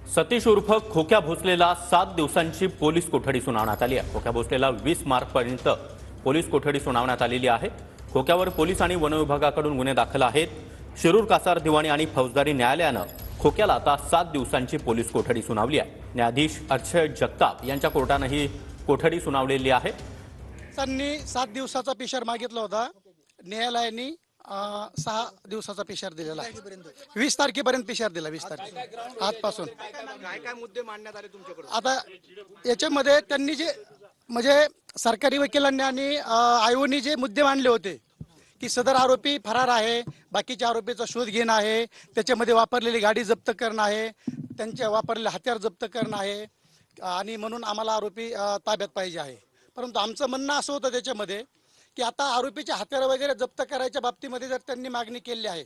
सतीश उर्फ खोक्या भोसलेला 7 दिवसांची पोलीस कोठडी सुनावण्यात आली आहे। खोक्या भोसलेला 20 मार्चपर्यंत पोलीस कोठडी सुनावण्यात आलेली आहे। खोक्यावर पोलीस आणि वन विभागाकडून गुन्हे दाखल आहेत। शिरूर, कासार, दिवाणी आणि फौजदारी न्यायालयानं खोक्याला आता 7 दिवसांची पोलीस कोठडी सुनावली आहे। न्यायाधीश अक्षय जगताप यांच्या कोर्टानं ही कोठडी सुनावलेली आहे। त्यांनी 7 दिवसाचा पिशर मागितला होता। न्यायालयाने 6 दिवसाचा पिशर दिलेला आहे। 20 तारखेपर्यंत पिशर दिला। 20 तारखे आजपासून काय मुद्दे मांडण्यात आले तुमच्याकडून? आता याच्यामध्ये त्यांनी जे म्हणजे सरकारी वकिलांनी आणि आयोनी जे मुद्दे मांडले होते की सदर आरोपी फरार आहे, बाकीच्या आरोपीचा शोध घेणं आहे, त्याच्यामध्ये वापरलेली गाडी जप्त करणं आहे, त्यांच्या वापरलेले हत्यार जप्त करणं आहे आणि म्हणून आम्हाला आरोपी ताब्यात पाहिजे आहे। परंतु आमचं म्हणणं असं होतं त्याच्यामध्ये की आता आरोपीचे हत्यार वगैरे जप्त करायच्या बाबतीमध्ये जर त्यांनी मागणी केली आहे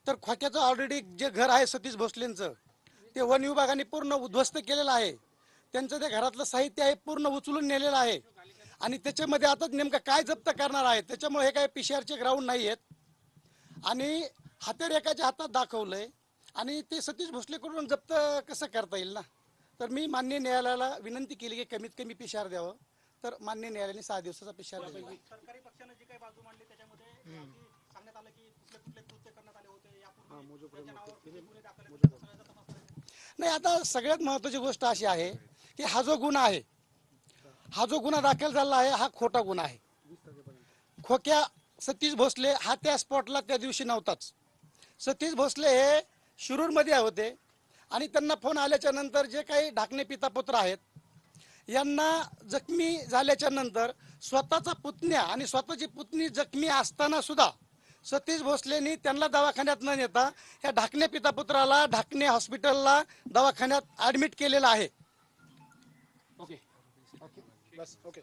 तर खोक्याचं ऑलरेडी जे घर आहे सतीश भोसलेंचं ते वन विभागाने पूर्ण उद्ध्वस्त केलेलं आहे। त्यांचं ते घरातलं साहित्य आहे पूर्ण उचलून नेलेलं आहे आणि त्याच्यामध्ये आता नेमकं काय जप्त करणार आहे, त्याच्यामुळे हे काही पिशरचे ग्राउंड नाही आहेत आणि हत्यार एकाच्या हातात दाखवलंय आणि ते सतीश भोसलेकडून जप्त कसं करता येईल ना। तर मी माननीय न्यायालयाला विनंती केली की कमीत कमी पिशर द्यावं, तर माननीय न्यायालयाने 6 दिवसाचा पिशर दिला। सरकारी पक्षाने जी काही बाजू मांडली त्याच्यामध्ये सांगण्यात आलं की कुठले कृत्य करण्यात आले होते, यापूर्वी त्याच्या नावावर किती गुन्हे दाखल आहेत, सगळ्याचा तपास करायचा। नाही, आता सगळ्यात महत्त्वाची गोष्ट अशी आहे की हा जो गुन्हा आहे, हा जो गुन्हा दाखल झाला आहे हा खोटा गुन्हा आहे। खोक्या सतीश भोसले हा त्या स्पॉटला त्या दिवशी नव्हताच। सतीश भोसले हे शिरूरमध्ये होते आणि त्यांना फोन आल्याच्या नंतर जे काही ढाकणे पिता पुत्र आहेत यांना जखमी झाल्याच्या नंतर स्वतःचा पुतण्या आणि स्वतःची पुतणी जखमी असताना सुद्धा सतीश भोसलेंनी त्यांना दवाखान्यात न नेता ह्या ढाकणे पिता पुत्राला ढाकणे हॉस्पिटलला दवाखान्यात ऍडमिट केलेलं आहे। ओके बस ओके